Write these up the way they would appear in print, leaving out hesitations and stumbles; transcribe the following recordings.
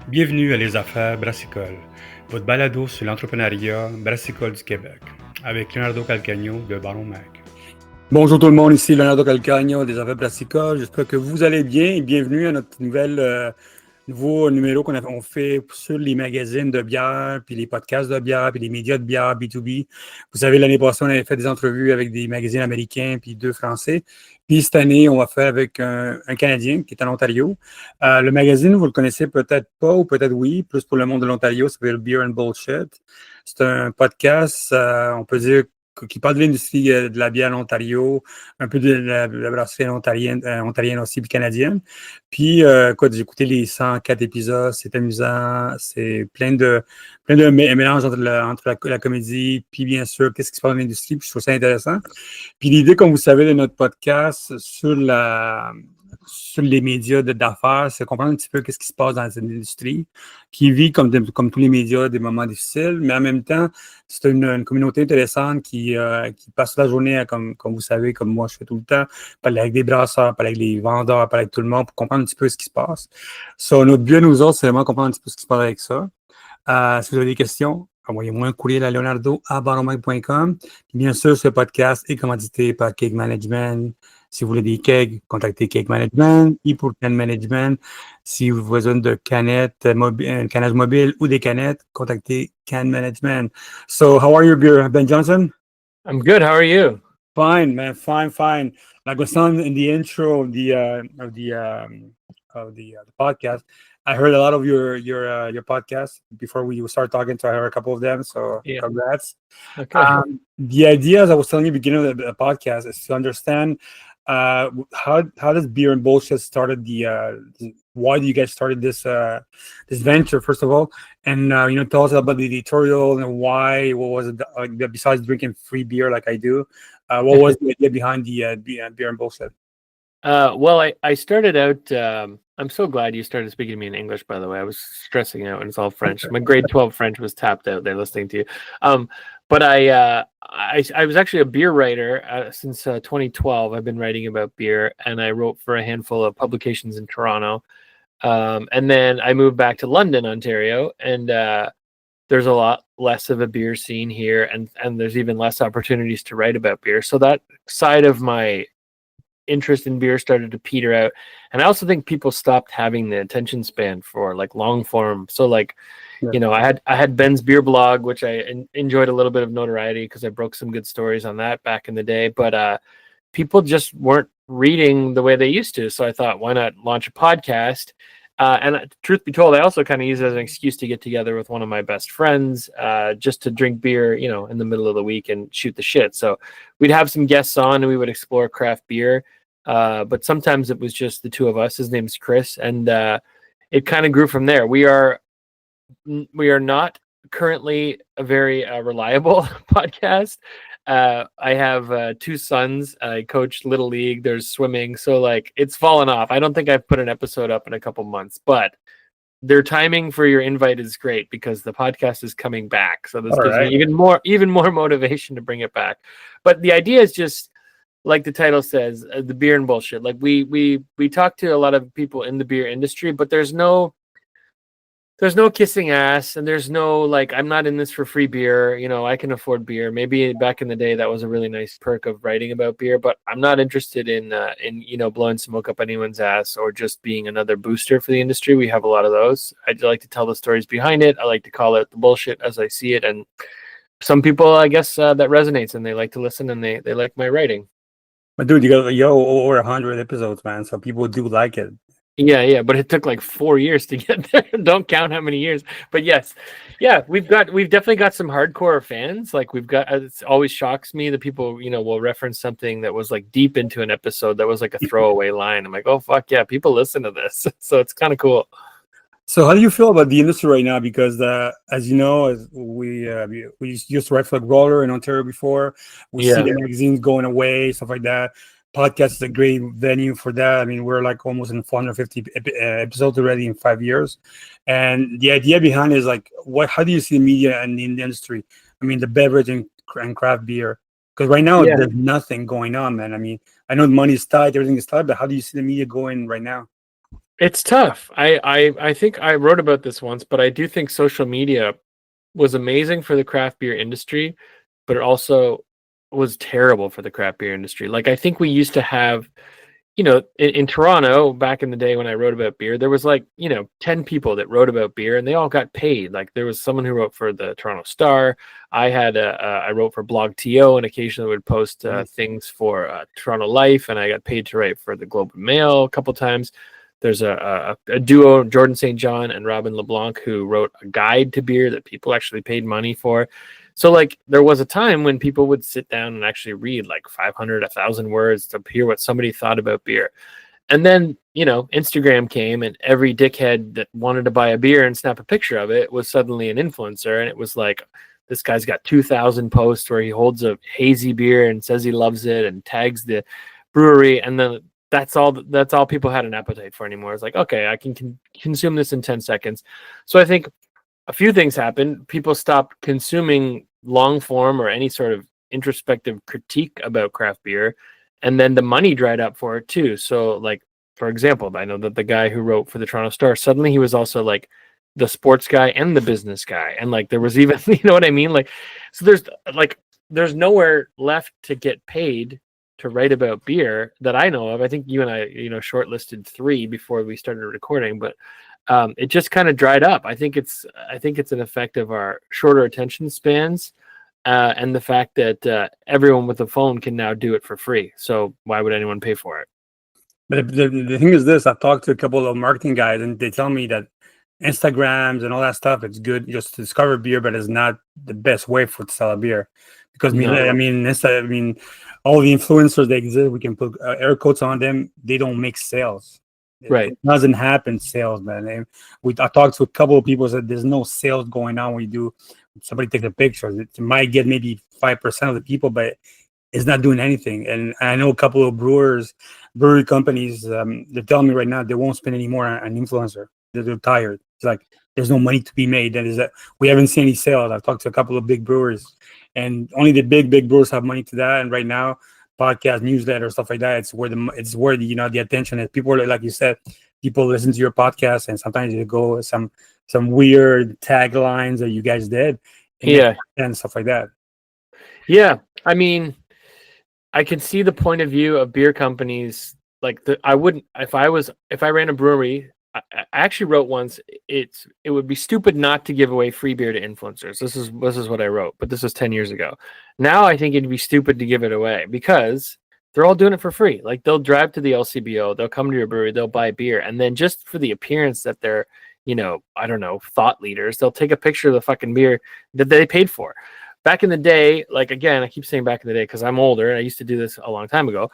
Bienvenue à Les Affaires Brassicoles, votre balado sur l'entrepreneuriat brassicole du Québec, avec Leonardo Calcagno de Baron Mac. Bonjour tout le monde, ici Leonardo Calcagno des Affaires Brassicoles. J'espère que vous allez bien et bienvenue à notre nouveau numéro qu'on fait sur les magazines de bière, puis les podcasts de bière, puis les médias de bière, B2B. Vous savez, l'année passée, on avait fait des entrevues avec des magazines américains puis 2 français. Puis cette année, on va faire avec un Canadien qui est en Ontario. Le magazine, vous le connaissez peut-être pas ou peut-être oui, plus pour le monde de l'Ontario, ça s'appelle Beer and Bullshit. C'est un podcast, on peut dire, qui parle de l'industrie de la bière en Ontario, un peu de la brasserie ontarienne aussi, puis canadienne. Puis, écoute, j'ai écouté les 104 épisodes, c'est amusant, c'est plein de mélanges entre la comédie, puis bien sûr, qu'est-ce qui se passe dans l'industrie, puis je trouve ça intéressant. Puis l'idée, comme vous savez, de notre podcast sur les médias d'affaires, c'est comprendre un petit peu qu'est-ce qui se passe dans cette industrie, qui vit comme tous les médias des moments difficiles, mais en même temps, c'est une communauté intéressante qui passe la journée, comme vous savez, comme moi je fais tout le temps, parler avec des brasseurs, parler avec les vendeurs, parler avec tout le monde pour comprendre un petit peu ce qui se passe. So, notre but, nous autres, c'est vraiment comprendre un petit peu ce qui se passe avec ça. Si vous avez des questions, envoyez-moi un courriel à leonardo@baronmac.com. Bien sûr, ce podcast est commandité par Cake Management. Si vous voulez des kegs, contactez Cake Management. Et pour Can Management, si vous avez besoin de canettes, canage mobile ou des canettes, contactez Can Management. So, how are you, Ben Johnson? I'm good. How are you? Fine, man. Fine. Like I was saying in the intro of the podcast, I heard a lot of your podcast before we start talking. So I heard a couple of them. So Yeah. congrats. Okay. The idea, as I was telling you, beginning of the podcast, is to understand how does Beer and Bullshit started why do you guys started this venture first of all, and tell us about the editorial and why. What was it besides drinking free beer like I do? What was the idea behind the Beer and Bullshit? Well, I started out. I'm so glad you started speaking to me in English, by the way. I was stressing out when it's all French. My grade 12 French was tapped out there listening to you. But I was actually a beer writer since 2012. I've been writing about beer, and I wrote for a handful of publications in Toronto. And then I moved back to London, Ontario, and there's a lot less of a beer scene here, and there's even less opportunities to write about beer. So that side of my interest in beer started to peter out, and I also think people stopped having the attention span for like long form. So like, I had Ben's beer blog, which I enjoyed a little bit of notoriety because I broke some good stories on that back in the day, but people just weren't reading the way they used to. So I thought, why not launch a podcast? And truth be told, I also kind of use it as an excuse to get together with one of my best friends, just to drink beer, in the middle of the week and shoot the shit. So we'd have some guests on and we would explore craft beer. But sometimes it was just the two of us. His name's Chris, and it kind of grew from there. We are not currently a very reliable podcast. I have 2 sons. I coach Little League. There's swimming. So like it's fallen off. I don't think I've put an episode up in a couple months, but their timing for your invite is great because the podcast is coming back. So this gives me even more motivation to bring it back. But the idea is just like the title says, the beer and bullshit. Like we talk to a lot of people in the beer industry, but there's no kissing ass, and there's no like, I'm not in this for free beer. I can afford beer. Maybe back in the day that was a really nice perk of writing about beer, but I'm not interested in blowing smoke up anyone's ass or just being another booster for the industry. We have a lot of those. I like to tell the stories behind it. I like to call it the bullshit as I see it, and some people, I guess, that resonates and they like to listen and they like my writing. But dude, you got over 100 episodes, man. So people do like it. Yeah, but it took like 4 years to get there. Don't count how many years, but yes, yeah, we've definitely got some hardcore fans. Like it always shocks me that people, will reference something that was like deep into an episode that was like a throwaway line. I'm like, oh fuck yeah, people listen to this, so it's kind of cool. So how do you feel about the industry right now? Because as you know, as we used to write for like Roller in Ontario before. We see the magazines going away, stuff like that. Podcast is a great venue for that. I mean, we're like almost in 450 episodes already in 5 years. And the idea behind it is like, how do you see the media and in the industry? I mean, the beverage and craft beer. Because right now, there's nothing going on, man. I mean, I know the money is tight, everything is tight, but how do you see the media going right now? It's tough. I think I wrote about this once, but I do think social media was amazing for the craft beer industry, but it also was terrible for the craft beer industry. Like I think we used to have, in Toronto back in the day when I wrote about beer, there was like, 10 people that wrote about beer and they all got paid. Like there was someone who wrote for the Toronto Star. I wrote for Blog TO and occasionally would post things for Toronto Life, and I got paid to write for the Globe and Mail a couple times. There's a duo, Jordan St. John and Robin LeBlanc, who wrote a guide to beer that people actually paid money for. So like there was a time when people would sit down and actually read like 500, 1,000 words to hear what somebody thought about beer. And then, Instagram came and every dickhead that wanted to buy a beer and snap a picture of it was suddenly an influencer. And it was like, this guy's got 2,000 posts where he holds a hazy beer and says he loves it and tags the brewery. And then that's all people had an appetite for anymore. It's like, okay, I can consume this in 10 seconds. So I think a few things happened. People stopped consuming long form or any sort of introspective critique about craft beer, and then the money dried up for it too. So like, for example, I know that the guy who wrote for the Toronto Star, suddenly he was also like the sports guy and the business guy, and like there was even you know what I mean, like, so there's nowhere left to get paid to write about beer that I know of. I think you and I, shortlisted 3 before we started recording, but it just kind of dried up. I think it's an effect of our shorter attention spans, and the fact that everyone with a phone can now do it for free. So why would anyone pay for it? But the thing is this, I've talked to a couple of marketing guys and they tell me that Instagrams and all that stuff, it's good just to discover beer, but it's not the best way to sell a beer. Because No. all the influencers that exist, we can put air quotes on them, they don't make sales. Right. It doesn't happen sales, man. I talked to a couple of people that there's no sales going on when somebody takes a picture. It might get maybe 5% of the people, but it's not doing anything. And I know a couple of brewery companies, they're telling me right now they won't spend any more on influencer. They're tired. It's like there's no money to be made. That is that we haven't seen any sales. I've talked to a couple of big brewers, and only the big brewers have money to that. And right now, podcast, newsletter, stuff like that, it's where the attention is. People are, like you said, people listen to your podcast, and sometimes you go some weird taglines that you guys did, and stuff like that. Yeah, I mean, I can see the point of view of beer companies. Like I wouldn't, if I ran a brewery. I actually wrote once, it would be stupid not to give away free beer to influencers. This is what I wrote, but this was 10 years ago. Now I think it'd be stupid to give it away because they're all doing it for free. Like they'll drive to the LCBO, they'll come to your brewery, they'll buy beer, and then just for the appearance that they're, I don't know, thought leaders, they'll take a picture of the fucking beer that they paid for. Back in the day, like, again, I keep saying back in the day because I'm older and I used to do this a long time ago.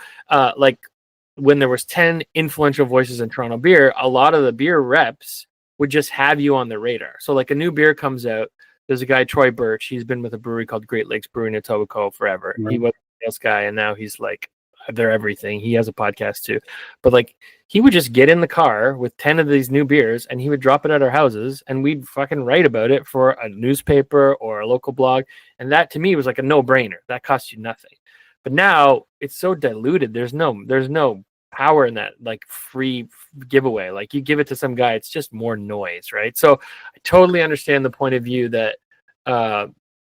When there was 10 influential voices in Toronto beer, a lot of the beer reps would just have you on the radar. So like a new beer comes out, there's a guy, Troy Birch, he's been with a brewery called Great Lakes Brewing in Etobicoke forever. Mm-hmm. He was a sales guy and now he's like, they're everything. He has a podcast too. But like he would just get in the car with 10 of these new beers and he would drop it at our houses and we'd fucking write about it for a newspaper or a local blog. And that to me was like a no-brainer. That cost you nothing. But now it's so diluted. There's no power in that like free giveaway. Like you give it to some guy, it's just more noise, right? So I totally understand the point of view that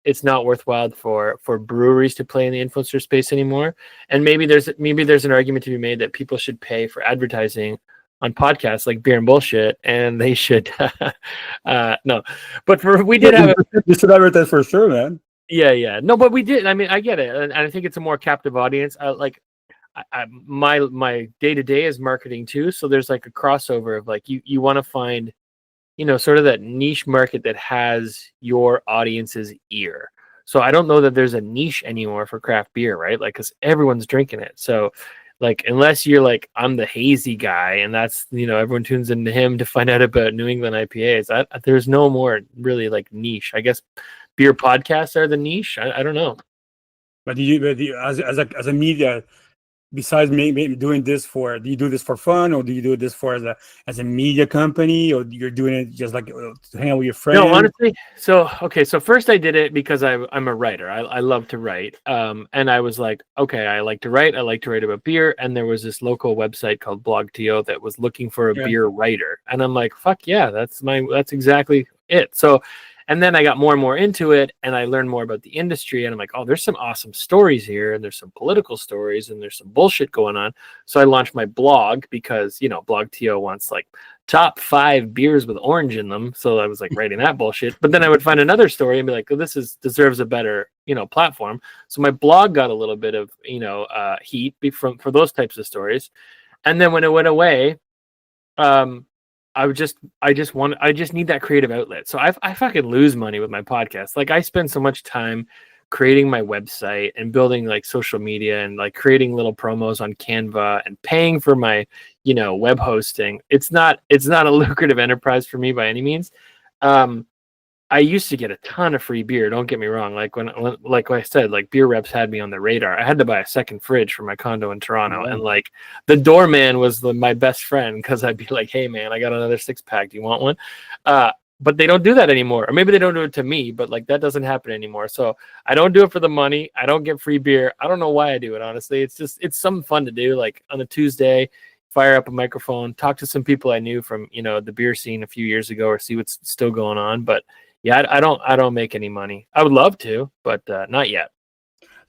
it's not worthwhile for breweries to play in the influencer space anymore. And maybe there's an argument to be made that people should pay for advertising on podcasts like Beer and Bullshit, and they should no. But we did have you should advertise for sure, man. Yeah. No, but we did. I mean, I get it, and I think it's a more captive audience. My day-to-day is marketing too, so there's like a crossover of like you want to find, sort of that niche market that has your audience's ear. So I don't know that there's a niche anymore for craft beer, right? Like, because everyone's drinking it. So like, unless you're like, I'm the hazy guy, and that's, everyone tunes into him to find out about New England IPAs. There's no more really like niche. I guess beer podcasts are the niche. I don't know. But as a media, besides maybe doing this for, do you do this for fun, or do you do this for as a media company, or you're doing it just like to hang out with your friends? No, honestly. So, okay. So first I did it because I'm a writer. I love to write. And I was like, okay, I like to write. I like to write about beer. And there was this local website called BlogTO that was looking for a beer writer. And I'm like, fuck yeah, that's exactly it. So, and then I got more and more into it, and I learned more about the industry, and I'm like, oh, there's some awesome stories here, and there's some political stories, and there's some bullshit going on. So I launched my blog because, you know, BlogTO wants like top 5 beers with orange in them. So I was like writing that bullshit. But then I would find another story and be like, oh, deserves a better, you know, platform. So my blog got a little bit of, you know, heat for those types of stories. And then when it went away, I just need that creative outlet. So I fucking lose money with my podcast. Like, I spend so much time creating my website and building like social media and like creating little promos on Canva and paying for my, you know, web hosting. It's not a lucrative enterprise for me by any means. I used to get a ton of free beer. Don't get me wrong. Like I said, like beer reps had me on the radar. I had to buy a second fridge for my condo in Toronto, and like the doorman was my best friend, because I'd be like, "Hey man, I got another 6-pack. Do you want one?" But they don't do that anymore, or maybe they don't do it to me. But like that doesn't happen anymore. So I don't do it for the money. I don't get free beer. I don't know why I do it. Honestly, it's something fun to do. Like on a Tuesday, fire up a microphone, talk to some people I knew from, you know, the beer scene a few years ago, or see what's still going on. But yeah, I don't make any money. I would love to, but not yet.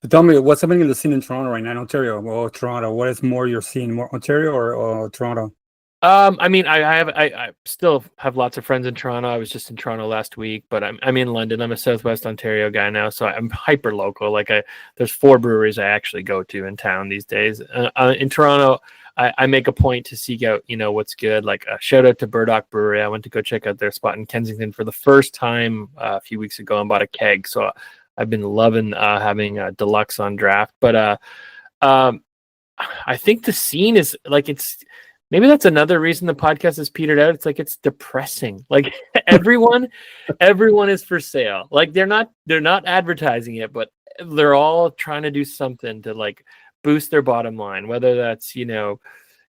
So tell me, what's happening in the scene in Toronto right now, in Ontario or Toronto? What is more you're seeing, more Ontario or Toronto? I mean, I still have lots of friends in Toronto. I was just in Toronto last week, but I'm in London. I'm a Southwest Ontario guy now, so I'm hyper local. Like there's 4 breweries I actually go to in town these days. In Toronto, I make a point to seek out, you know, what's good. Like shout out to Burdock Brewery. I went to go check out their spot in Kensington for the first time a few weeks ago and bought a keg. So I've been loving having a deluxe on draft. But I think the scene is like, maybe that's another reason the podcast has petered out. It's like, it's depressing. Like everyone is for sale. Like they're not advertising it, but they're all trying to do something to like boost their bottom line, whether that's, you know,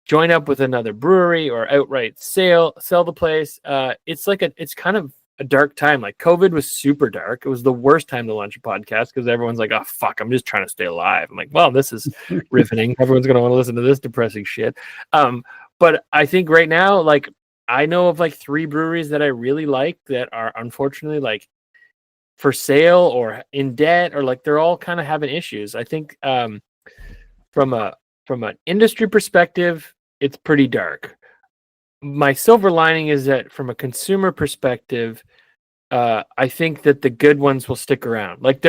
join up with another brewery or outright sell the place. It's kind of a dark time. Like COVID was super dark. It was the worst time to launch a podcast because everyone's like, oh fuck, I'm just trying to stay alive. I'm like, well, this is riveting. Everyone's gonna want to listen to this depressing shit. But I think right now, like I know of like 3 breweries that I really like that are unfortunately like for sale or in debt, or like they're all kind of having issues. I think from an industry perspective, it's pretty dark. My silver lining is that from a consumer perspective, I think that the good ones will stick around. Like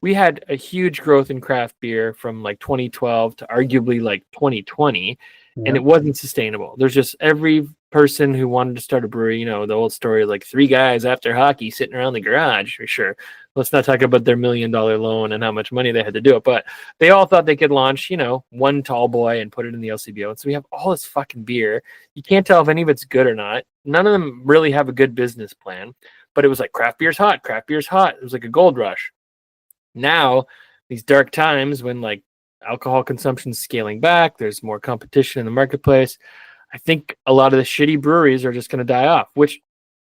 we had a huge growth in craft beer from like 2012 to arguably like 2020, and it wasn't sustainable. There's just every person who wanted to start a brewery, you know, the old story, like 3 guys after hockey sitting around the garage, for sure. Let's not talk about their $1 million loan and how much money they had to do it, but they all thought they could launch, you know, one tall boy and put it in the LCBO. And so we have all this fucking beer. You can't tell if any of it's good or not. None of them really have a good business plan, but it was like craft beer's hot. Craft beer's hot. It was like a gold rush. Now, these dark times when like alcohol consumption's scaling back, there's more competition in the marketplace. I think a lot of the shitty breweries are just going to die off, which,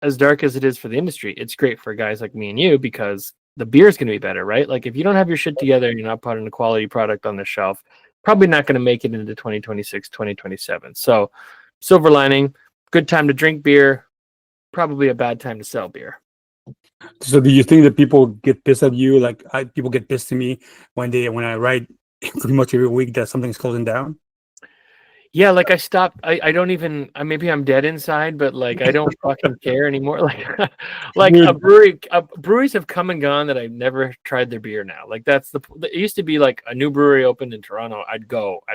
as dark as it is for the industry, it's great for guys like me and you because the beer is going to be better, right? Like if you don't have your shit together and you're not putting a quality product on the shelf, probably not going to make it into 2026, 2027. So silver lining, good time to drink beer, probably a bad time to sell beer. So do you think that people get pissed at you? Like people get pissed at me when I write pretty much every week that something's closing down? Yeah, like I stopped. I don't even. Maybe I'm dead inside, but like I don't fucking care anymore. Like breweries have come and gone that I've never tried their beer now. Like it used to be like a new brewery opened in Toronto. I'd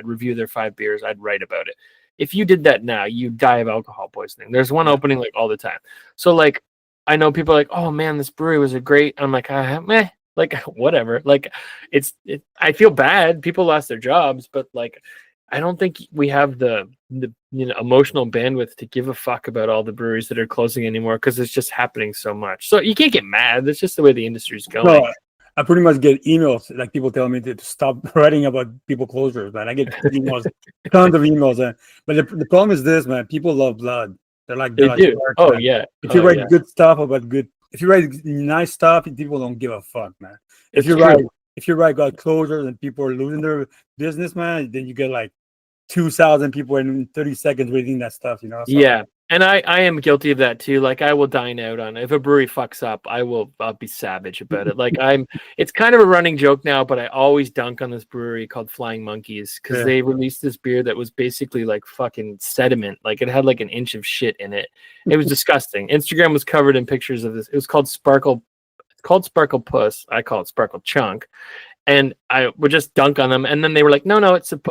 review their 5 beers, I'd write about it. If you did that now, you die of alcohol poisoning. There's one opening like all the time. So like I know people are like, oh man, this brewery was a great. I'm like, meh. Like whatever. Like I feel bad. People lost their jobs, but like. I don't think we have the emotional bandwidth to give a fuck about all the breweries that are closing anymore because it's just happening so much. So you can't get mad. That's just the way the industry's going. No, I pretty much get emails like people tell me to stop writing about people closures, man. I get emails, tons of emails, but the problem is this, man. People love blood. They like do. sharks, Oh man. yeah. If you Oh write yeah. good stuff about good, if you write nice stuff, people don't give a fuck, man. If It's you true. write if you write about closures and people are losing their business, man, then you get like 2,000 people in 30 seconds reading that stuff, you know. So Yeah. And I am guilty of that too. Like I will dine out on it. If a brewery fucks up, I'll be savage about it. Like it's kind of a running joke now, but I always dunk on this brewery called Flying Monkeys because yeah. they released this beer that was basically like fucking sediment. Like it had like an inch of shit in it. It was disgusting. Instagram was covered in pictures of this. It was called Sparkle. It's called Sparkle Puss. I call it Sparkle Chunk. And I would just dunk on them, and then they were like, "No,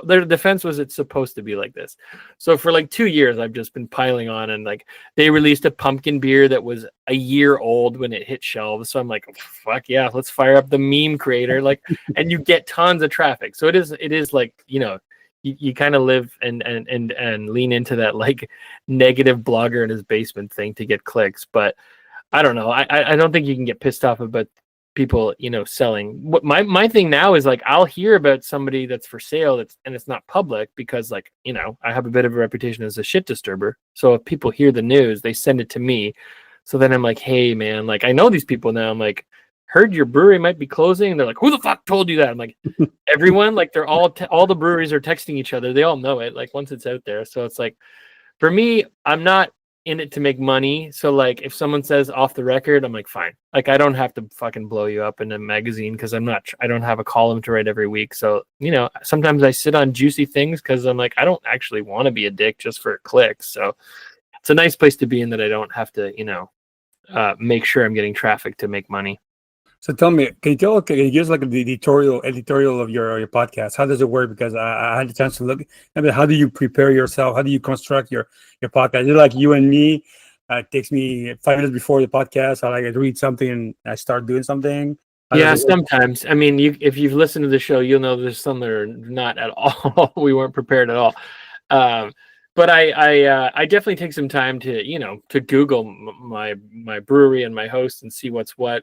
their defense was it's supposed to be like this." So for like 2 years, I've just been piling on, and like they released a pumpkin beer that was a year old when it hit shelves. So I'm like, "Fuck yeah, let's fire up the meme creator!" Like, and you get tons of traffic. So it is like you kind of live and lean into that like negative blogger in his basement thing to get clicks. But I don't know. I don't think you can get pissed off about people selling. What my thing now is like I'll hear about somebody that's for sale and it's not public because like I have a bit of a reputation as a shit disturber. So if people hear the news, they send it to me. So then I'm like, hey man, like I know these people now. I'm like, heard your brewery might be closing, and they're like, who the fuck told you that? I'm like, everyone. Like they're all the breweries are texting each other. They all know it like once it's out there. So it's like for me, I'm not in it to make money. So like if someone says off the record, I'm like, fine. Like I don't have to fucking blow you up in a magazine because I don't have a column to write every week. So, sometimes I sit on juicy things because I'm like, I don't actually want to be a dick just for clicks. So it's a nice place to be in that I don't have to, make sure I'm getting traffic to make money. So tell me, can you give us like the editorial of your podcast? How does it work? Because I had the chance to look. I mean, how do you prepare yourself? How do you construct your podcast? Is it like you and me? It takes me 5 minutes before the podcast. I read something and I start doing something. Yeah, sometimes. I mean, if you've listened to the show, you'll know there's some that are not at all. We weren't prepared at all. But I definitely take some time to to Google my brewery and my host and see what's what.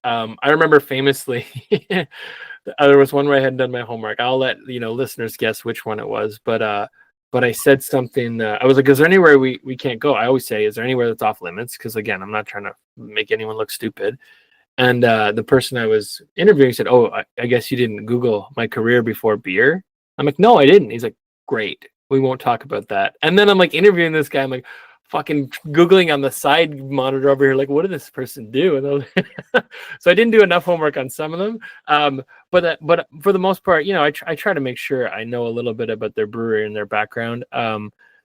I remember famously there was one where I hadn't done my homework. I'll let listeners guess which one it was, but I said something. I was like, "Is there anywhere we can't go?" I always say, "Is there anywhere that's off limits?" Because again, I'm not trying to make anyone look stupid. And the person I was interviewing said, "Oh, I guess you didn't Google my career before beer." I'm like, "No, I didn't." He's like, "Great, we won't talk about that." And then I'm like interviewing this guy. I'm like, fucking Googling on the side monitor over here, like, what did this person do? And so I didn't do enough homework on some of them. But for the most part, I try to make sure I know a little bit about their brewery and their background.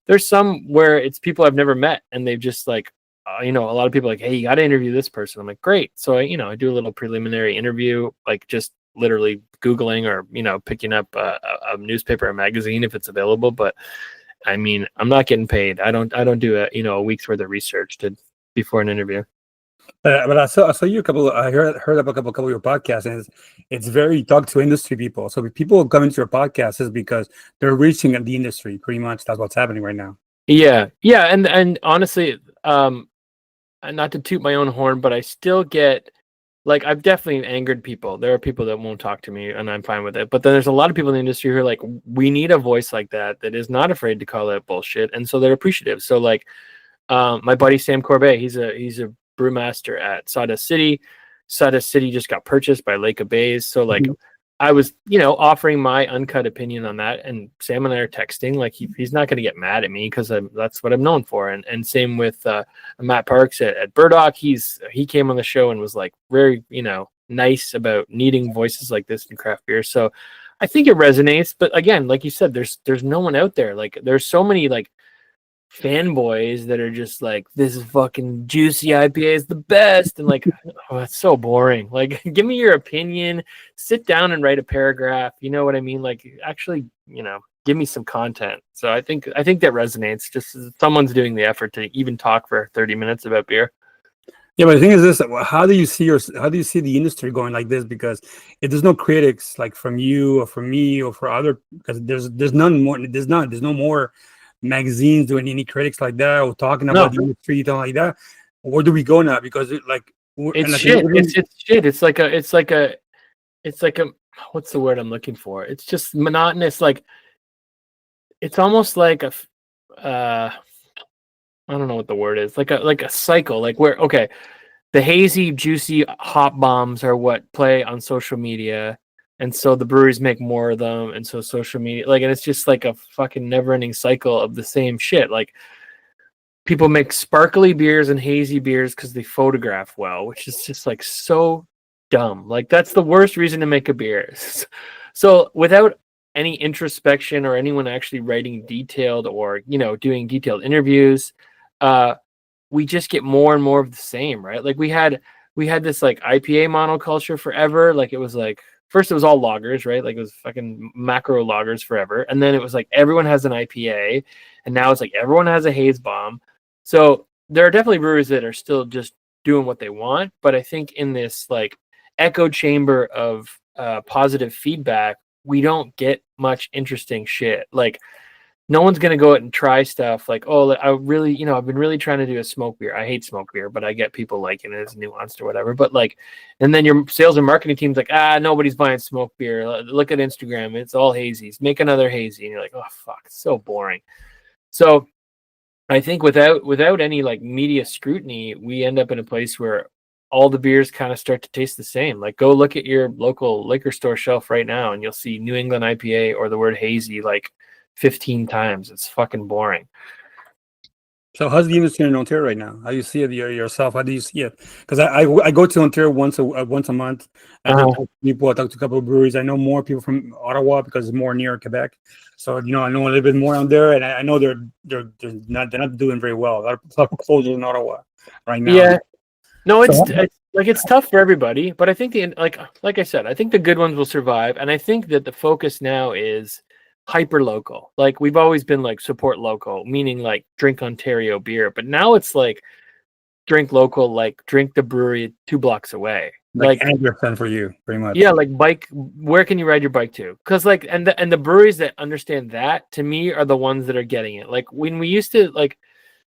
There's some where it's people I've never met, and they've just like, a lot of people are like, hey, you got to interview this person. I'm like, great. So I do a little preliminary interview, like just literally Googling or picking up a newspaper or magazine if it's available. But I mean, I'm not getting paid. I don't do a week's worth of research before an interview. But I saw you I heard about a couple of your podcasts, and it's very talk to industry people. So if people come into your podcast is because they're reaching the industry. Pretty much that's what's happening right now. Yeah, and honestly, not to toot my own horn, but I still get. Like, I've definitely angered people. There are people that won't talk to me, and I'm fine with it. But then there's a lot of people in the industry who are like, we need a voice like that is not afraid to call out bullshit, and so they're appreciative. So, like, my buddy Sam Corbet, he's a brewmaster at Sawdust City. Sawdust City just got purchased by Lake of Bays. So, like, I was, offering my uncut opinion on that, and Sam and I are texting. Like, he's not going to get mad at me because that's what I'm known for. And same with Matt Parks at Burdock. He came on the show and was like very, nice about needing voices like this in craft beer. So I think it resonates. But again, like you said, there's no one out there. Like, there's so many like fanboys that are just like, this is fucking juicy IPA is the best, and like, oh, that's so boring. Like, give me your opinion, sit down and write a paragraph, you know what I mean? Like, actually, give me some content. So I think that resonates, just as someone's doing the effort to even talk for 30 minutes about beer. Yeah, but the thing is this: how do you see the industry going like this? Because if there's no critics like from you or from me or for other, because there's no more magazines doing any critics like that or talking about the industry, something like that. Where do we go now? Because It's shit. It's shit. It's like a what's the word I'm looking for? It's just monotonous. Like it's almost like a I don't know what the word is. Like a cycle. Like where the hazy, juicy hop bombs are what play on social media, and so the breweries make more of them, and so social media and it's just like a fucking never-ending cycle of the same shit. Like people make sparkly beers and hazy beers because they photograph well, which is just like so dumb. Like that's the worst reason to make a beer. So without any introspection or anyone actually writing detailed or doing detailed interviews, we just get more and more of the same, right? Like we had this like IPA monoculture forever. Like it was like first it was all lagers, right? Like it was fucking macro lagers forever, and then it was like everyone has an IPA, and now it's like everyone has a haze bomb. So there are definitely breweries that are still just doing what they want, but I think in this like echo chamber of positive feedback, we don't get much interesting shit. Like no one's gonna go out and try stuff like, oh, I really, I've been really trying to do a smoke beer. I hate smoke beer, but I get people liking it as nuanced or whatever. But like, and then your sales and marketing team's like, nobody's buying smoke beer. Look at Instagram, it's all hazies. Make another hazy, and you're like, oh fuck, it's so boring. So I think without any like media scrutiny, we end up in a place where all the beers kind of start to taste the same. Like go look at your local liquor store shelf right now, and you'll see New England IPA or the word hazy like 15 times. It's fucking boring. So how's the industry in Ontario right now? How do you see it yourself? How do you see it? Because I go to Ontario once a month. I talk to people. I talk to a couple of breweries. I know more people from Ottawa because it's more near Quebec. So I know a little bit more on there, and I know they're not doing very well. A lot of closures in Ottawa right now. Yeah, no, it's tough for everybody. But I think like I said, I think the good ones will survive, and I think that the focus now is hyper local. Like we've always been like support local, meaning like drink Ontario beer, but now it's like drink local, like drink the brewery 2 blocks away. Like Anderson for you, pretty much. Yeah, like bike. Where can you ride your bike to? Because like, and the breweries that understand that to me are the ones that are getting it. Like when we used to like,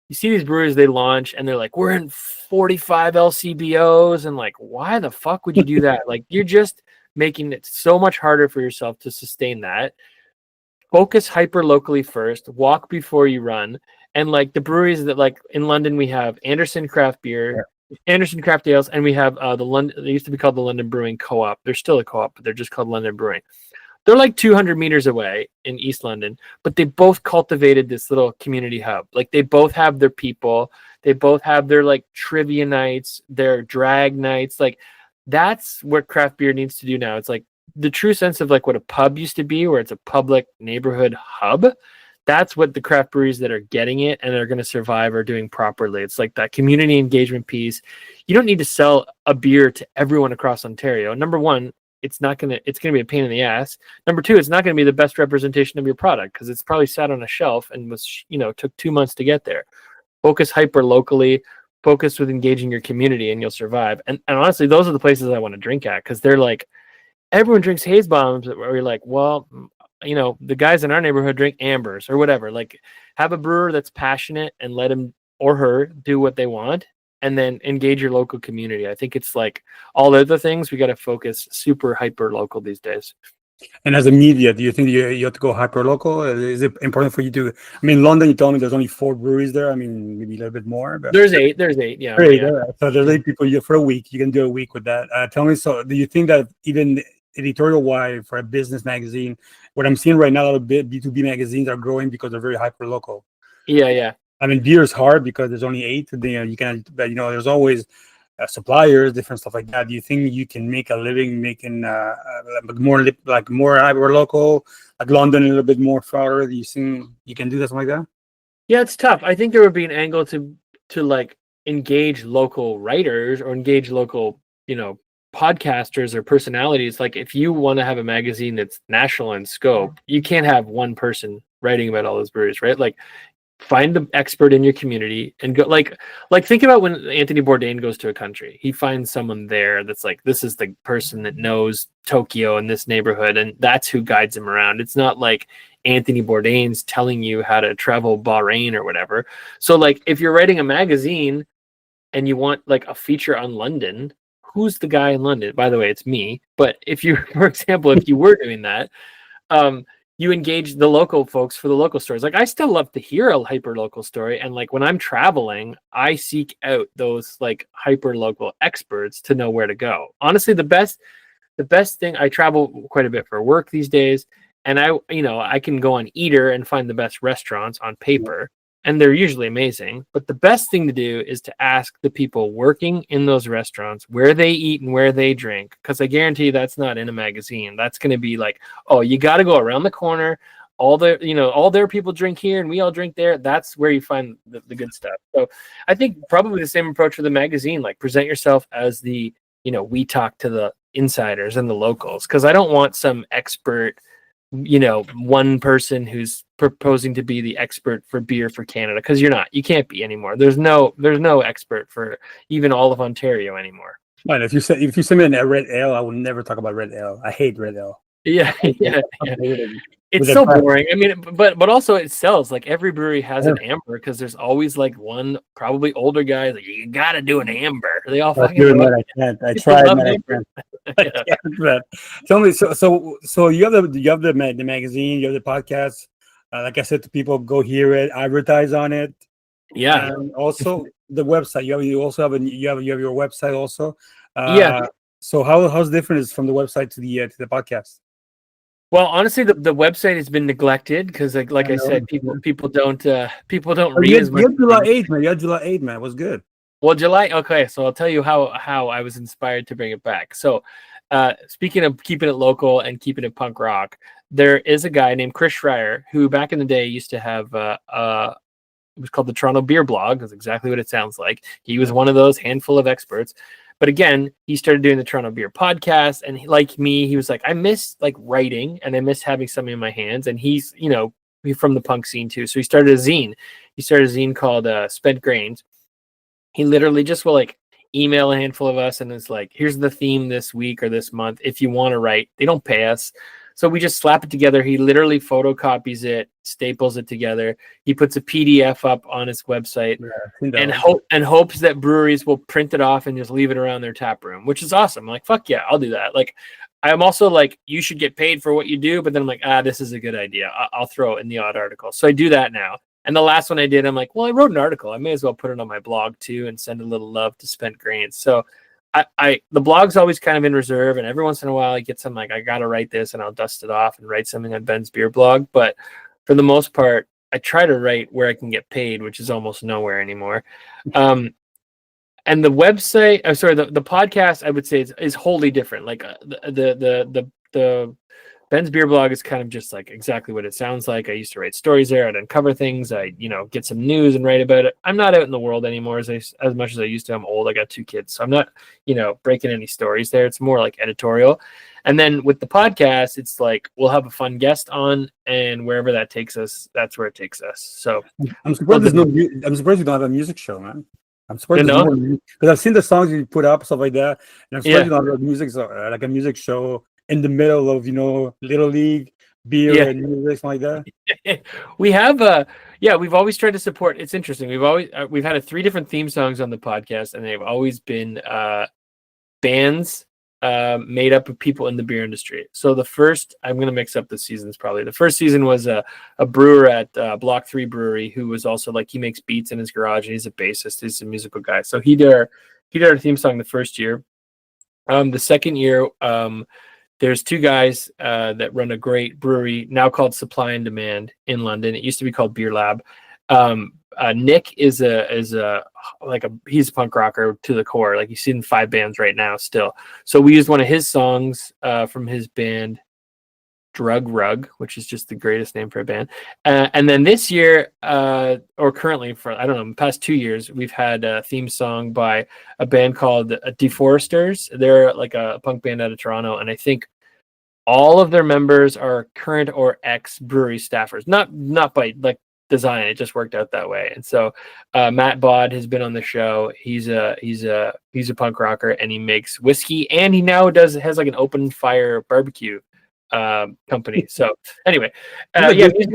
you see these breweries, they launch and they're like, we're in 45 LCBOs, and like, why the fuck would you do that? Like you're just making it so much harder for yourself to sustain that. Focus hyper locally first, walk before you run. And like the breweries that like in London, we have Anderson Craft Beer, Anderson Craft Ales, and we have the London, they used to be called the London Brewing Co-op. They're still a co-op, but they're just called London Brewing. They're like 200 meters away in East London, but they both cultivated this little community hub. Like they both have their people. They both have their like trivia nights, their drag nights. Like that's what craft beer needs to do now. It's like the true sense of like what a pub used to be, where it's a public neighborhood hub. That's what the craft breweries that are getting it and are going to survive are doing properly. It's like that community engagement piece. You don't need to sell a beer to everyone across Ontario. Number one, it's going to be a pain in the ass. Number two, it's not going to be the best representation of your product because it's probably sat on a shelf and was, took 2 months to get there. Focus hyper locally, focus with engaging your community, and you'll survive. And honestly, those are the places I want to drink at because they're like, everyone drinks haze bombs, where you're like, well, the guys in our neighborhood drink ambers or whatever. Like, have a brewer that's passionate and let him or her do what they want, and then engage your local community. I think it's like all the other things, we got to focus super hyper local these days. And as a media, do you think you have to go hyper local? Is it important for you to? I mean, London, you told me there's only 4 breweries there. I mean, maybe a little bit more. But there's 8. Yeah. So there's 8 people for a week. You can do a week with that. Tell me, so do you think that even editorial wide for a business magazine, what I'm seeing right now, a lot of B2B magazines are growing because they're very hyper local. Yeah. I mean, beer is hard because there's only 8. You can, but there's always suppliers, different stuff like that. Do you think you can make a living making more hyper local, like London, a little bit more farther? Do you think you can do something like that? Yeah, it's tough. I think there would be an angle to like engage local writers or engage local, podcasters or personalities. Like if you want to have a magazine that's national in scope, you can't have one person writing about all those breweries, right? Like find the expert in your community and go like think about when Anthony Bourdain goes to a country. He finds someone there that's like, this is the person that knows Tokyo and this neighborhood, and that's who guides him around. It's not like Anthony Bourdain's telling you how to travel Bahrain or whatever. So like if you're writing a magazine, and you want like a feature on London, who's the guy in London? By the way, it's me. But if you, for example, if you were doing that, you engage the local folks for the local stories. Like I still love to hear a hyper local story, and like when I'm traveling, I seek out those like hyper local experts to know where to go. Honestly, the best thing, I travel quite a bit for work these days, and I can go on Eater and find the best restaurants on paper, and they're usually amazing. But the best thing to do is to ask the people working in those restaurants where they eat and where they drink, because I guarantee you that's not in a magazine. That's going to be like, oh, you got to go around the corner. All their people drink here and we all drink there. That's where you find the good stuff. So I think probably the same approach with the magazine, like present yourself as the, we talk to the insiders and the locals, because I don't want some expert, one person who's proposing to be the expert for beer for Canada, because you can't be anymore. There's no expert for even all of Ontario anymore. Right. If you send me a red ale, I will never talk about red ale. I hate red ale. Yeah. It's so boring. I mean, but also it sells. Like every brewery has an amber, because there's always like one probably older guy like, you got to do an amber. They all fucking love it. I can't. I tried, man. I can't. Man. Tell me, so you have the magazine, you have the podcast. Like I said to people, go hear it, advertise on it. Yeah. And also the website. You also have your website also. Yeah. So how's different is from the website to the podcast? Well, honestly, the website has been neglected because, like I said, people don't read as much. You had July 8th, man. You had July 8th, man. It was good. Well, July. Okay, so I'll tell you how I was inspired to bring it back. So, speaking of keeping it local and keeping it punk rock, there is a guy named Chris Schreier who, back in the day, used to have it was called the Toronto Beer Blog. That's exactly what it sounds like. He was one of those handful of experts. But again, he started doing the Toronto Beer podcast, and like me, he was like, I miss like writing, and I miss having something in my hands. And he's, he's from the punk scene too. So he started a zine. He started a zine called Spent Grains. He literally just will like email a handful of us, and it's like, here's the theme this week or this month. If you want to write, they don't pay us. So we just slap it together. He literally photocopies it, staples it together. He puts a PDF up on his website, and hopes that breweries will print it off and just leave it around their tap room, which is awesome. I'm like, fuck yeah, I'll do that. Like, I'm also like, you should get paid for what you do, but then I'm like, this is a good idea. I'll throw it in the odd article. So I do that now. And the last one I did, I'm like, well, I wrote an article. I may as well put it on my blog too and send a little love to Spent Grains. So the blog's always kind of in reserve, and every once in a while I get some like, I gotta write this, and I'll dust it off and write something on Ben's Beer Blog. But for the most part, I try to write where I can get paid, which is almost nowhere anymore. And the website, the podcast, I would say is wholly different. Like the Ben's Beer Blog is kind of just like exactly what it sounds like. I used to write stories there. I'd uncover things. I, get some news and write about it. I'm not out in the world anymore as much as I used to. I'm old. I got 2 kids. So I'm not, breaking any stories there. It's more like editorial. And then with the podcast, it's like, we'll have a fun guest on, and wherever that takes us, that's where it takes us. So I'm surprised I'm surprised you don't have a music show, man. I'm surprised because I've seen the songs you put up, stuff like that. And I'm surprised you don't have like a music show in the middle of Little League beer and music, something like that. We have we've always tried to support. It's interesting. We've had 3 different theme songs on the podcast, and they've always been bands made up of people in the beer industry. So the first, I'm going to mix up the seasons probably. The first season was a brewer at Block 3 Brewery who was also like, he makes beats in his garage, and he's a bassist. He's a musical guy. So he did our theme song the first year. The second year, there's 2 guys that run a great brewery now called Supply and Demand in London. It used to be called Beer Lab. Nick is he's a punk rocker to the core. Like, he's in 5 bands right now still. So we used one of his songs from his band Drug Rug, which is just the greatest name for a band. And then this year, or currently for, I don't know, the past 2 years, we've had a theme song by a band called Deforesters. They're like a punk band out of Toronto, and I think all of their members are current or ex brewery staffers. Not by like design, it just worked out that way. And so Matt Bod has been on the show. He's a punk rocker, and he makes whiskey, and he now has like an open fire barbecue company. So anyway, great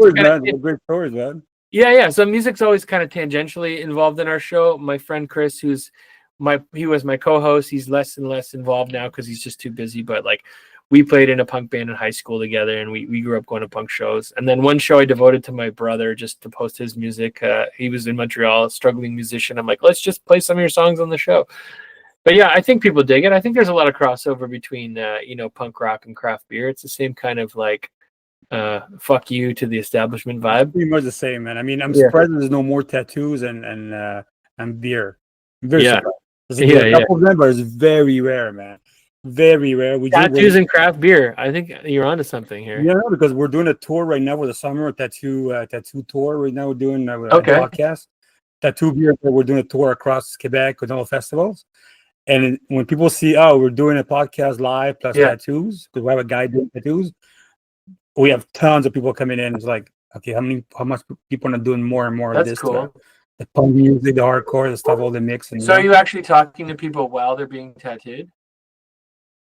stories, man. Yeah. So music's always kind of tangentially involved in our show. My friend Chris, he was my co-host. He's less and less involved now because he's just too busy. But like, we played in a punk band in high school together, and we grew up going to punk shows. And then one show I devoted to my brother just to post his music. He was in Montreal, a struggling musician. I'm like, let's just play some of your songs on the show. But yeah, I think people dig it. I think there's a lot of crossover between punk rock and craft beer. It's the same kind of like fuck you to the establishment vibe. Pretty much the same, man. I mean, I'm surprised there's no more tattoos and beer. I'm very surprised. There's a couple of them, but it's very rare, man. Very rare. Tattoos and craft beer. I think you're onto something here. Yeah, because we're doing a tour right now with the summer tattoo tour. Right now we're doing a podcast. Tattoo beer. We're doing a tour across Quebec with all festivals. And when people see, we're doing a podcast live plus tattoos, because we have a guy doing tattoos, we have tons of people coming in. It's like, okay, how much people are doing more and more of this? Cool. The punk music, the hardcore, the stuff, all the mix. And so are you actually talking to people while they're being tattooed?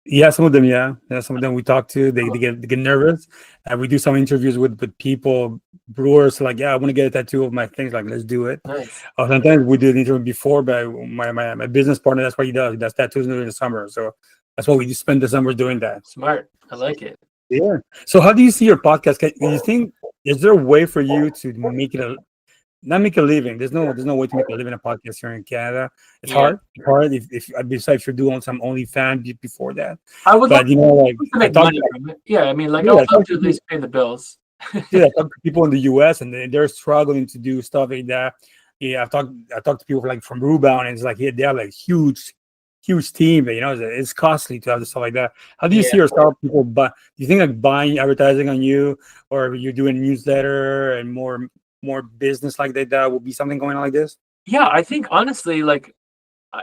Yeah, some of them, some of them we talk to. They get nervous, and we do some interviews with people, brewers. Like, I want to get a tattoo of my things. Like, let's do it. Nice. Sometimes we did an interview before, but my business partner, that's what he does. He does tattoos during the summer, so that's why we just spend the summer doing that. Smart. I like it. Yeah. So, how do you see your podcast? Do you think is there a way for you to make it not make a living? There's no way to make a living in a podcast here in Canada. It's hard. It's hard besides you're doing some OnlyFans before that. I would but to make money from it. Yeah, I mean, like, I'll love to at least pay the bills. I talk to people in the US and they're struggling to do stuff like that. Yeah, I talked to people like from Rebound, and it's like they have like huge team, but it's costly to have stuff like that. How do you see yourself people do you think like buying advertising on you, or you're doing a newsletter and more business like that will be something going on like this? Yeah, I think honestly, like,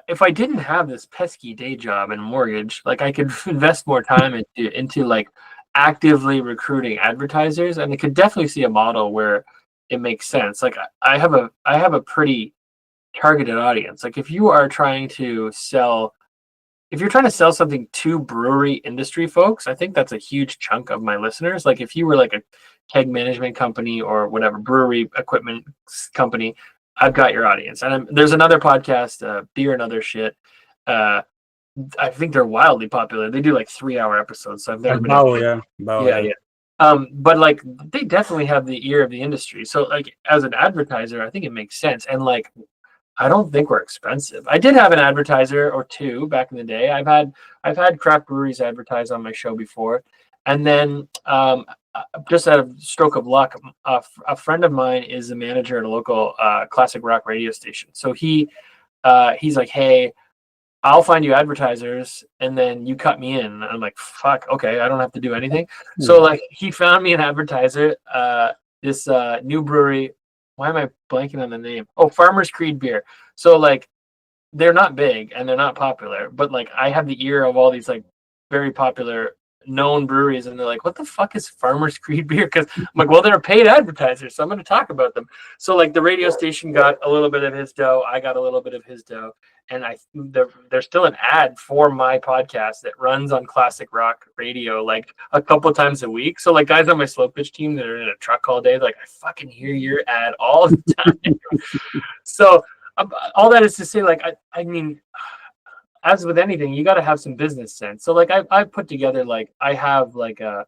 if I didn't have this pesky day job and mortgage, like, I could invest more time into like actively recruiting advertisers, and I could definitely see a model where it makes sense. Like, I have a pretty targeted audience. Like, if you're trying to sell something to brewery industry folks, I think that's a huge chunk of my listeners. Like, if you were like a keg management company or whatever, brewery equipment company, I've got your audience. And there's another podcast, Beer and Other Shit. I think they're wildly popular. They do like 3-hour episodes. So I've never been. But like, they definitely have the ear of the industry. So like, as an advertiser, I think it makes sense. And like, I don't think we're expensive. I did have an advertiser or two back in the day. I've had craft breweries advertise on my show before, and then just out of stroke of luck, a friend of mine is a manager at a local classic rock radio station. So he's like, hey, I'll find you advertisers, and then you cut me in. And I'm like, fuck, okay, I don't have to do anything. So like, he found me an advertiser, this new brewery. Why am I blanking on the name? Oh, Farmer's Creed beer. So like, they're not big and they're not popular, but like, I have the ear of all these like very popular known breweries, and they're like, what the fuck is Farmer's Creed beer? Because I'm like, well, they're a paid advertiser, so I'm going to talk about them. So like, the radio station got a little bit of his dough, I got a little bit of his dough, and there's still an ad for my podcast that runs on classic rock radio like a couple times a week. So like, guys on my slow pitch team that are in a truck all day, like, I fucking hear your ad all the time. So all that is to say, like, I mean, as with anything, you got to have some business sense. So like, I put together, like, I have like a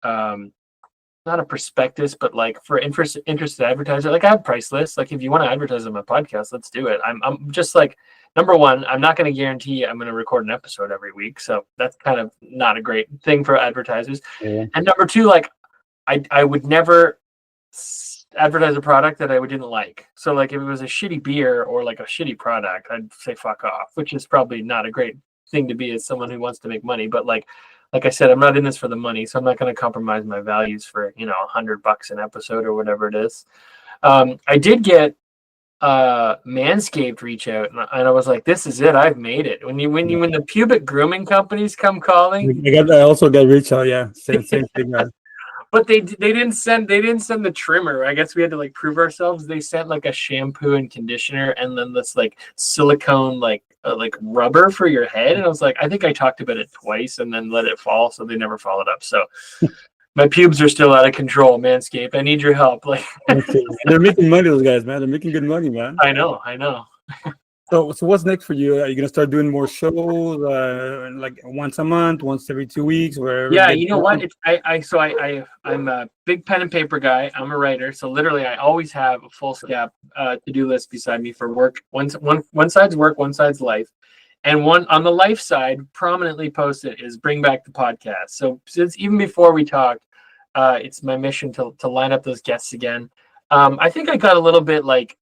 not a prospectus, but like, for interested advertiser, like, I have price lists. Like, if you want to advertise on my podcast, let's do it. I'm just like, number one, I'm not going to guarantee I'm going to record an episode every week, so that's kind of not a great thing for advertisers. And number two, like, I would never advertise a product that I didn't like. So like, if it was a shitty beer or like a shitty product, I'd say fuck off, which is probably not a great thing to be as someone who wants to make money. But like I said, I'm not in this for the money, so I'm not going to compromise my values for $100 an episode or whatever it is. I did get Manscaped reach out, and I was like, this is it, I've made it. When the pubic grooming companies come calling, I also got reach out. Same thing. But they didn't send the trimmer. I guess we had to like prove ourselves. They sent like a shampoo and conditioner, and then this like silicone like rubber for your head. And I was like, I think I talked about it twice and then let it fall, so they never followed up. So My pubes are still out of control, Manscaped. I need your help. Like, they're making money, those guys, man. They're making good money, man. I know. So what's next for you? Are you gonna start doing more shows, like once a month, once every 2 weeks, wherever? Yeah, you know what? I'm a big pen and paper guy. I'm a writer, so literally I always have a full to-do list beside me for work. One side's work, one side's life, and one on the life side, prominently posted, is bring back the podcast. So since even before we talked, it's my mission to line up those guests again. I think I got a little bit like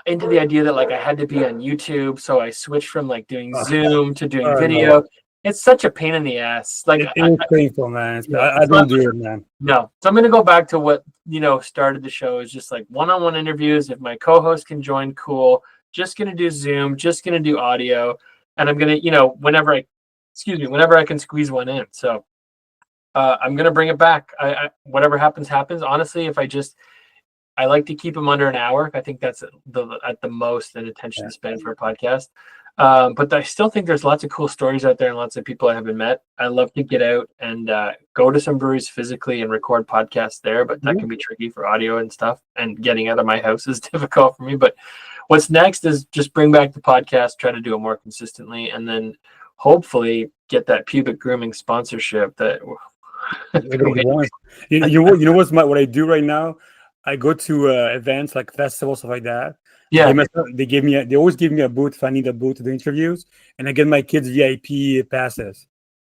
into the idea that like I had to be on YouTube, so I switched from like doing Zoom to doing video. No. It's such a pain in the ass. Like it's painful, man. I don't do it, man. No, so I'm gonna go back to what started the show, is just like one-on-one interviews. If my co-host can join, cool. Just gonna do Zoom. Just gonna do audio, and I'm gonna whenever I can squeeze one in. So I'm gonna bring it back. Whatever happens. Honestly, I like to keep them under an hour. I think that's at the most an attention span for a podcast. But I still think there's lots of cool stories out there and lots of people I haven't met. I love to get out and go to some breweries physically and record podcasts there, but that can be tricky for audio and stuff. And getting out of my house is difficult for me. But what's next is just bring back the podcast, try to do it more consistently, and then hopefully get that pubic grooming sponsorship that. You know what I do right now? I go to events like festivals, stuff like that. Yeah, they always give me a booth if I need a booth to do interviews, and I get my kids VIP passes.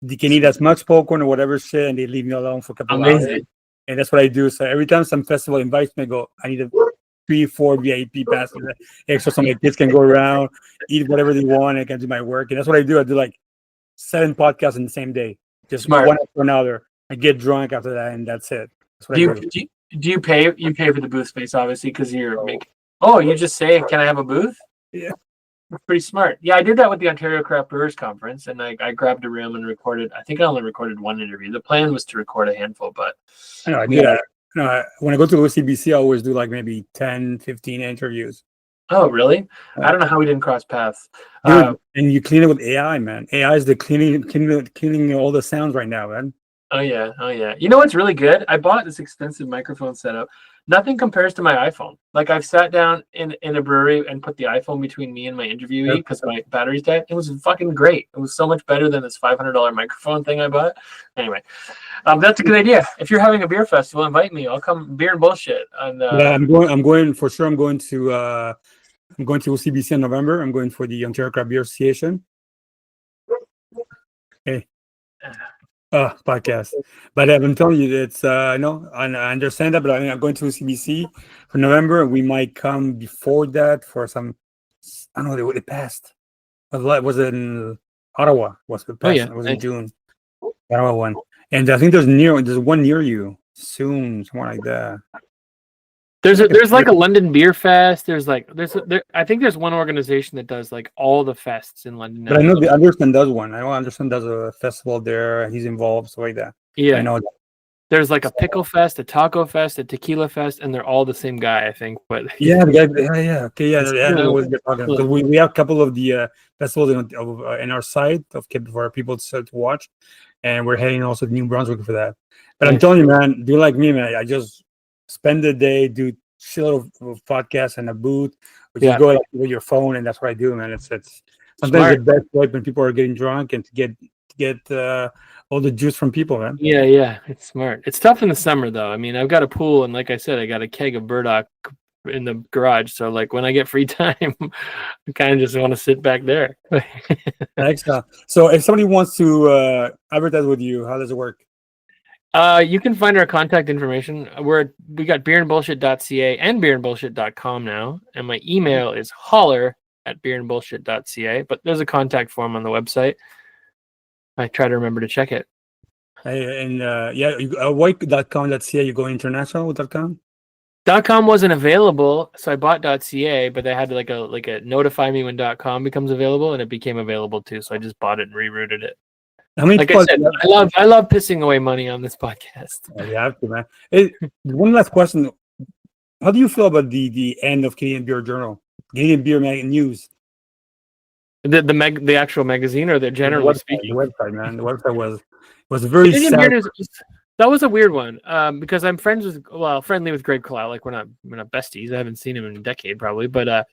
They can eat as much popcorn or whatever shit, and they leave me alone for a couple of hours. And that's what I do. So every time some festival invites me, I go, I need a 3-4 VIP passes extra, so my kids can go around, eat whatever they want, and I can do my work. And that's what I do. I do like 7 podcasts in the same day, just one after another. I get drunk after that, and that's it. That's what I do. Do you pay? You pay for the booth space, obviously, because you're making. Oh, you just say, "Can I have a booth?" Yeah, that's pretty smart. Yeah, I did that with the Ontario Craft Brewers Conference, and I grabbed a room and recorded. I think I only recorded one interview. The plan was to record a handful, but I know I do that. No, when I go to OCBC, I always do like maybe 10, 15 interviews. Oh, really? I don't know how we didn't cross paths. Dude, and you clean it with AI, man. AI is the cleaning all the sounds right now, man. Oh yeah. You know what's really good? I bought this expensive microphone setup. Nothing compares to my iPhone. Like I've sat down in a brewery and put the iPhone between me and my interviewee because my battery's dead. It was fucking great. It was so much better than this $500 microphone thing I bought. Anyway, that's a good idea. If you're having a beer festival, invite me. I'll come. Beer and bullshit. And yeah, I'm going for sure. I'm going to OCBC in November. I'm going for the Ontario Craft Beer Association. Hey. Podcast, but I'm telling you, it's I understand that, but I'm going to CBC for November. We might come before that for some. I don't know. It passed. Was it in Ottawa? It was in June. Ottawa one, and I think there's one near you soon, somewhere like that. There's like a London Beer Fest. I think there's one organization that does like all the fests in London. But I know the Anderson does one. I know Anderson does a festival there. He's involved, so like that. Yeah, I know. There's like a pickle fest, a taco fest, a tequila fest, and they're all the same guy, I think. But yeah. We have a couple of the festivals in our site for people to watch, and we're heading also to New Brunswick for that. But I'm telling you, man, do like me, man. I just spend the day, do shitload of podcasts and a booth, or you go with your phone, and that's what I do, man. It's sometimes the best way when people are getting drunk and to get all the juice from people, man. Yeah, it's smart. It's tough in the summer though. I mean, I've got a pool, and like I said, I got a keg of burdock in the garage. So like when I get free time, I kind of just want to sit back there. Excellent. So if somebody wants to advertise with you, how does it work? You can find our contact information. We got beerandbullshit.ca and beerandbullshit.com now, and my email is holler@beerandbullshit.ca. But there's a contact form on the website. I try to remember to check it. And white.com.ca. You go international with .com. .com wasn't available, so I bought .ca, but they had like a notify me when .com becomes available, and it became available too. So I just bought it and rerouted it. How many like I said, I love pissing away money on this podcast. Oh, you have to, man. One last question: how do you feel about the end of Canadian Beer Journal, Canadian Beer News? The actual magazine, or the generally speaking? The website, man. The website was very sad. That was a weird one because I'm friendly with Greg Clout. Like we're not besties. I haven't seen him in a decade probably, but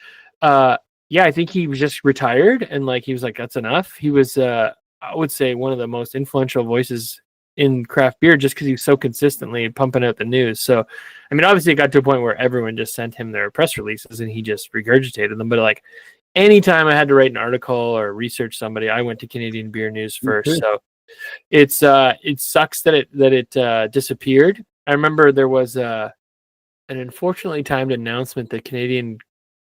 yeah, I think he was just retired and like he was like that's enough. He was I would say one of the most influential voices in craft beer just because he was so consistently pumping out the news. So I mean, obviously it got to a point where everyone just sent him their press releases and he just regurgitated them. But like anytime I had to write an article or research somebody, I went to Canadian Beer News first. So it sucks that it disappeared. I remember there was an unfortunately timed announcement that Canadian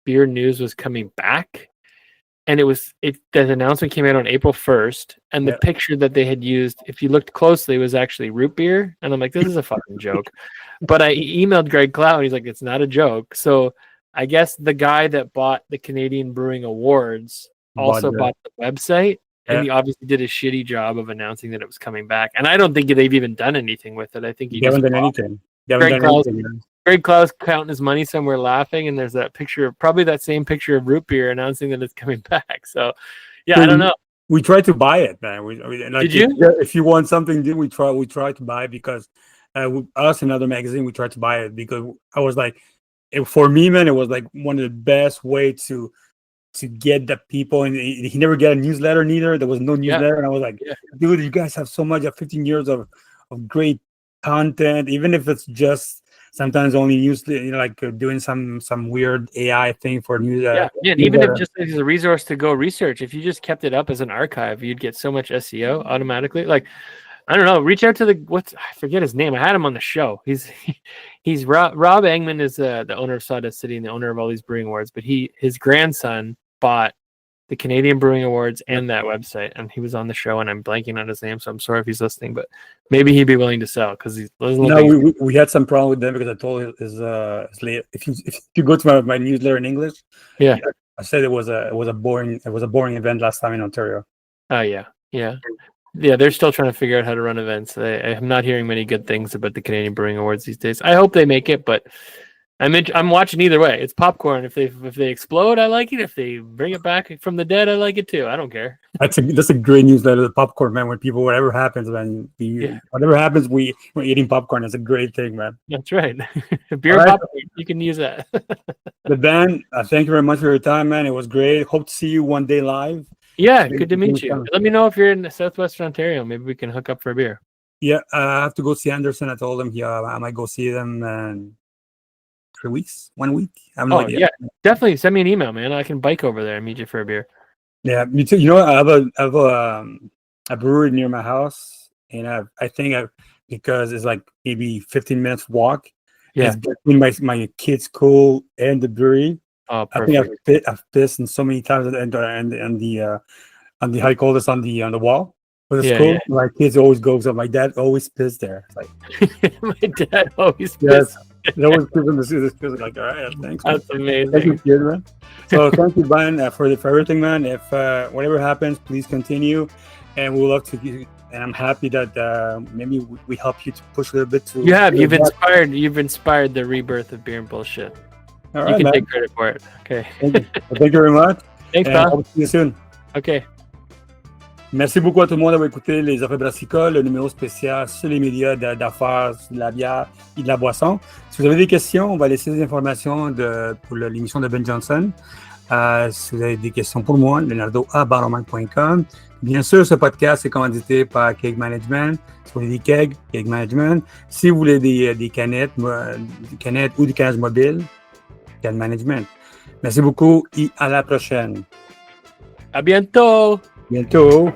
Beer News was coming back, and that announcement came out on April 1st, and the picture that they had used, if you looked closely, was actually root beer, and I'm like, this is a fucking joke. But I emailed Greg Clout, and he's like, it's not a joke. So I guess the guy that bought the Canadian Brewing Awards also bought the website. And he obviously did a shitty job of announcing that it was coming back. And I don't think they've even done anything with it. I think he haven't done anything. Greg Clout's counting his money somewhere laughing, and there's that picture, probably that same picture of root beer announcing that it's coming back. So, yeah, I don't know. We tried to buy it, man. Did you? If you want something, we try to buy it because us and other magazine, we tried to buy it because I was like, for me, man, it was like one of the best way to get the people, and he never get a newsletter neither. There was no newsletter, and I was like, dude, you guys have so much, 15 years of great content, even if it's just sometimes only used, like doing some weird AI thing for news. Even if just as a resource to go research, if you just kept it up as an archive, you'd get so much SEO automatically. Like, I don't know, reach out to I forget his name. I had him on the show. He's Rob Engman is the owner of Sawdust City and the owner of all these brewing awards, but his grandson bought the Canadian Brewing Awards and that website, and he was on the show, and I'm blanking on his name, so I'm sorry if he's listening, but maybe he'd be willing to sell because he's we had some problem with them because I told his if you go to my newsletter in English, I said it was a boring event last time in Ontario. Oh yeah, they're still trying to figure out how to run events. I'm not hearing many good things about the Canadian Brewing Awards these days. I hope they make it, but I'm watching either way. It's popcorn. If they explode, I like it. If they bring it back from the dead, I like it too. I don't care. That's a great newsletter, the popcorn, man. When people, whatever happens, man, whatever happens, we're eating popcorn. It's a great thing, man. That's right. Beer popcorn, you can use that. The band, thank you very much for your time, man. It was great. Hope to see you one day live. Yeah, good to meet you. Let me know if you're in Southwestern Ontario. Maybe we can hook up for a beer. Yeah, I have to go see Anderson. I told him I might go see them in 3 weeks, 1 week. I have no idea. Yeah, definitely send me an email, man. I can bike over there and meet you for a beer. Yeah, me too. I have a brewery near my house, and I think because it's like maybe 15 minutes walk. Yeah, it's between my kids' school and the brewery. Oh, perfect. I think I've pissed in so many times and the how you call this on the wall for the school. Yeah. My kids always goes up. My dad always pissed there. Like my dad always pissed. They always piss in the school. Like, all right, thanks. That's amazing. Thank you, kid, man. So thank you, Brian, for everything, man. If whatever happens, please continue, and we'll love to. And I'm happy that maybe we help you to push a little bit to. You've inspired the rebirth of beer and bullshit. All right, you can man. take credit for it. Okay. Thank you very much. Thanks, pal. Hope to see you soon. Okay. Merci beaucoup à tout le monde d'avoir écouté les Affaires Brassicoles, le numéro spécial sur les médias d'affaires, de la bière et de la boisson. Si vous avez des questions, on va laisser des informations pour l'émission de Ben Johnson. Si vous avez des questions pour moi, leonardo@baromac.com. Bien sûr, ce podcast est commandité par Keg Management. Si vous voulez des kegs, Keg Management. Si vous voulez des canettes ou des canettes mobiles, Keg Management. Merci beaucoup et à la prochaine. À bientôt! Bientôt!